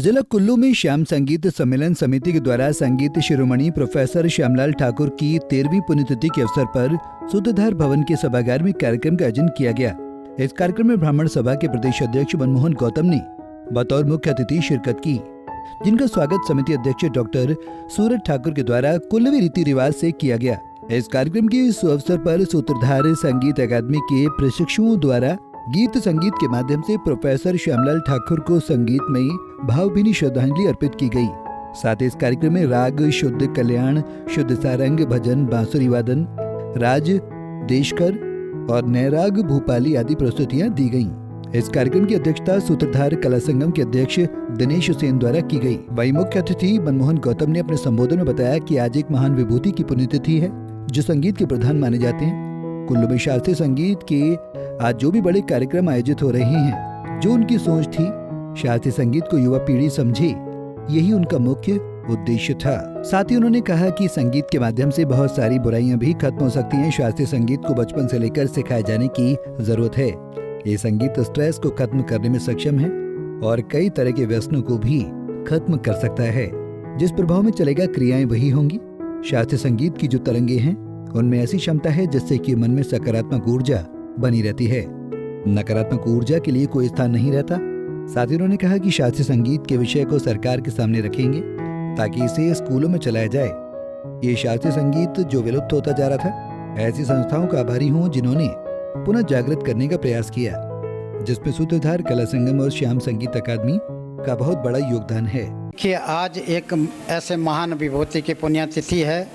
जिला कुल्लू में श्याम संगीत सम्मेलन समिति के द्वारा संगीत शिरोमणि प्रोफेसर श्यामलाल ठाकुर की 13वीं पुण्यतिथि के अवसर पर सूत्रधार भवन के सभागार में कार्यक्रम का आयोजन किया गया। इस कार्यक्रम में ब्राह्मण सभा के प्रदेश अध्यक्ष मनमोहन गौतम ने बतौर मुख्य अतिथि शिरकत की, जिनका स्वागत समिति अध्यक्ष डॉक्टर सूरज ठाकुर के द्वारा कुल्लवी रीति रिवाज से किया गया। इस कार्यक्रम के इस अवसर पर सूत्रधार संगीत अकादमी के प्रशिक्षुओं द्वारा गीत संगीत के माध्यम से प्रोफेसर श्यामलाल ठाकुर को संगीत में भावभीनी श्रद्धांजलि अर्पित की गई। साथ ही इस कार्यक्रम में राग शुद्ध कल्याण, शुद्ध सारंग, भजन, बांसुरी वादन, राज देशकर और नैराग भूपाली आदि प्रस्तुतियां दी गईं। इस कार्यक्रम की अध्यक्षता सूत्रधार कला संगम के अध्यक्ष दिनेश सेन द्वारा की गई। वहीं मुख्य अतिथि मनमोहन गौतम ने अपने संबोधन में बताया कि आज एक महान विभूति की पुण्यतिथि है जो संगीत के प्रधान माने जाते हैं। कुल्लू में शास्त्रीय संगीत के आज जो भी बड़े कार्यक्रम आयोजित हो रहे हैं, जो उनकी सोच थी शास्त्रीय संगीत को युवा पीढ़ी समझे, यही उनका मुख्य उद्देश्य था। साथ ही उन्होंने कहा कि संगीत के माध्यम से बहुत सारी बुराइयां भी खत्म हो सकती हैं। शास्त्रीय संगीत को बचपन से लेकर सिखाए जाने की जरूरत है। ये संगीत स्ट्रेस को खत्म करने में सक्षम है और कई तरह के व्यसनों को भी खत्म कर सकता है। जिस प्रभाव में चलेगा क्रियाएं वही होंगी। शास्त्रीय संगीत की जो तरंगे हैं उनमें ऐसी क्षमता है जिससे कि मन में सकारात्मक ऊर्जा बनी रहती है। नकारात्मक ऊर्जा के लिए कोई स्थान नहीं रहता। साथ ही उन्होंने कहा कि शास्त्रीय संगीत के विषय को सरकार के सामने रखेंगे ताकि इसे स्कूलों में चलाया जाए। ये शास्त्रीय संगीत जो विलुप्त होता जा रहा था, ऐसी संस्थाओं का आभारी हूँ जिन्होंने पुनः जागृत करने का प्रयास किया, जिसमें सूत्रधार कला संगम और श्याम संगीत अकादमी का बहुत बड़ा योगदान है। कि आज एक ऐसे महान विभूति की पुण्यतिथि है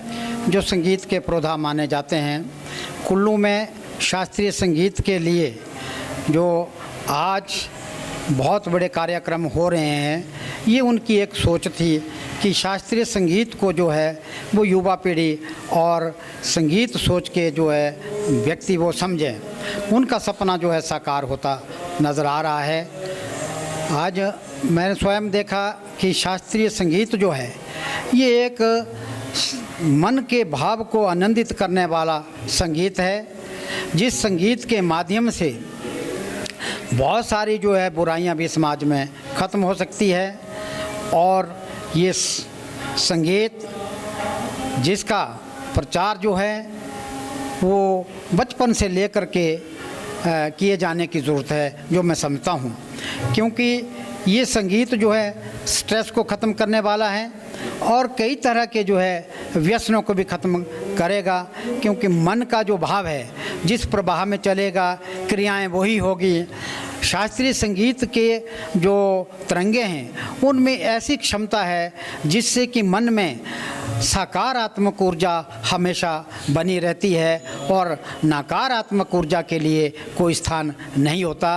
जो संगीत के प्रोधा माने जाते हैं। कुल्लू में शास्त्रीय संगीत के लिए जो आज बहुत बड़े कार्यक्रम हो रहे हैं, ये उनकी एक सोच थी कि शास्त्रीय संगीत को जो है वो युवा पीढ़ी और संगीत सोच के जो है व्यक्ति वो समझें। उनका सपना जो है साकार होता नज़र आ रहा है। आज मैंने स्वयं देखा कि शास्त्रीय संगीत जो है ये एक मन के भाव को आनंदित करने वाला संगीत है, जिस संगीत के माध्यम से बहुत सारी जो है बुराइयां भी समाज में ख़त्म हो सकती है। और ये संगीत जिसका प्रचार जो है वो बचपन से लेकर के किए जाने की ज़रूरत है, जो मैं समझता हूँ, क्योंकि ये संगीत जो है स्ट्रेस को ख़त्म करने वाला है और कई तरह के जो है व्यसनों को भी ख़त्म करेगा, क्योंकि मन का जो भाव है जिस प्रवाह में चलेगा क्रियाएं वही होगी। शास्त्रीय संगीत के जो तरंगे हैं उनमें ऐसी क्षमता है जिससे कि मन में सकारात्मक ऊर्जा हमेशा बनी रहती है और नकारात्मक ऊर्जा के लिए कोई स्थान नहीं होता।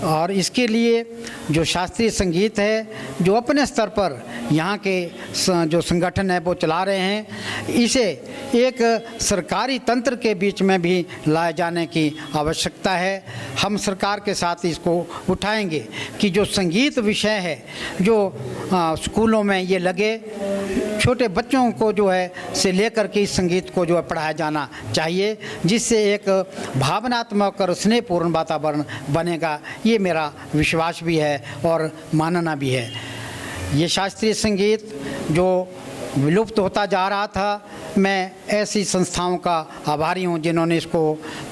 और इसके लिए जो शास्त्रीय संगीत है जो अपने स्तर पर यहाँ के जो संगठन है वो चला रहे हैं, इसे एक सरकारी तंत्र के बीच में भी लाए जाने की आवश्यकता है। हम सरकार के साथ इसको उठाएंगे कि जो संगीत विषय है जो स्कूलों में ये लगे, छोटे बच्चों को जो है से लेकर के इस संगीत को जो है पढ़ाया जाना चाहिए, जिससे एक भावनात्मक और स्नेहपूर्ण वातावरण बनेगा। ये मेरा विश्वास भी है और मानना भी है। ये शास्त्रीय संगीत जो विलुप्त होता जा रहा था, मैं ऐसी संस्थाओं का आभारी हूँ जिन्होंने इसको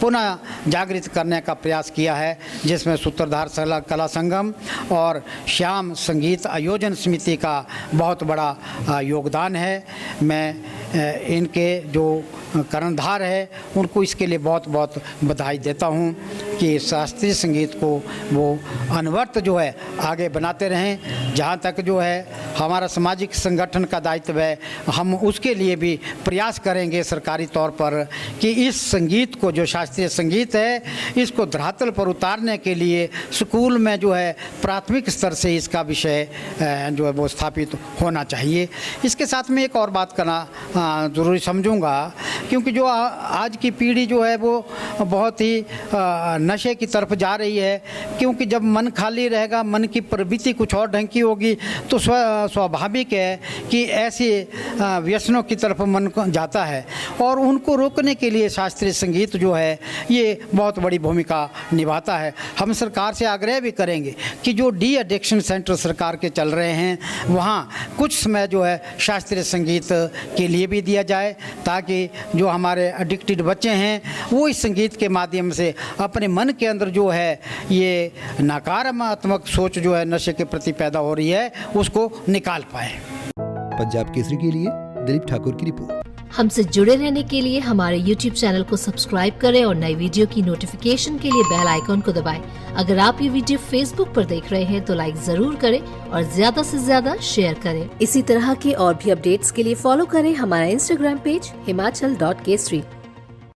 पुनः जागृत करने का प्रयास किया है, जिसमें सूत्रधार कला संगम और श्याम संगीत आयोजन समिति का बहुत बड़ा योगदान है। मैं इनके जो कर्णधार है उनको इसके लिए बहुत बहुत बधाई देता हूँ कि शास्त्रीय संगीत को वो अनवरत जो है आगे बनाते रहें। जहाँ तक जो है हमारा सामाजिक संगठन का दायित्व है, हम उसके लिए भी प्रयास करेंगे सरकारी तौर पर कि इस संगीत को, जो शास्त्रीय संगीत है, इसको धरातल पर उतारने के लिए स्कूल में जो है प्राथमिक स्तर से इसका विषय जो है वो स्थापित होना चाहिए। इसके साथ में एक और बात करना ज़रूरी समझूंगा, क्योंकि जो आज की पीढ़ी जो है वो बहुत ही नशे की तरफ जा रही है, क्योंकि जब मन खाली रहेगा, मन की प्रवृत्ति कुछ और ढंग की होगी, तो स्वाभाविक है कि ऐसे व्यसनों की तरफ मन को जाता है। और उनको रोकने के लिए शास्त्रीय संगीत जो है ये बहुत बड़ी भूमिका निभाता है। हम सरकार से आग्रह भी करेंगे कि जो डी एडिक्शन सेंटर सरकार के चल रहे हैं वहाँ कुछ समय जो है शास्त्रीय संगीत के लिए भी दिया जाए, ताकि जो हमारे एडिक्टेड बच्चे हैं वो इस संगीत के माध्यम से अपने मन के अंदर जो है ये नकारात्मक सोच जो है नशे के प्रति पैदा हो रही है उसको निकाल पाए। पंजाब केसरी के लिए दिलीप ठाकुर की रिपोर्ट। हमसे जुड़े रहने के लिए हमारे YouTube चैनल को सब्सक्राइब करें और नई वीडियो की नोटिफिकेशन के लिए बेल आइकॉन को दबाएं। अगर आप ये वीडियो Facebook पर देख रहे हैं तो लाइक जरूर करें और ज्यादा से ज्यादा शेयर करें। इसी तरह के और भी अपडेट्स के लिए फॉलो करें हमारा Instagram पेज himachal.kesri।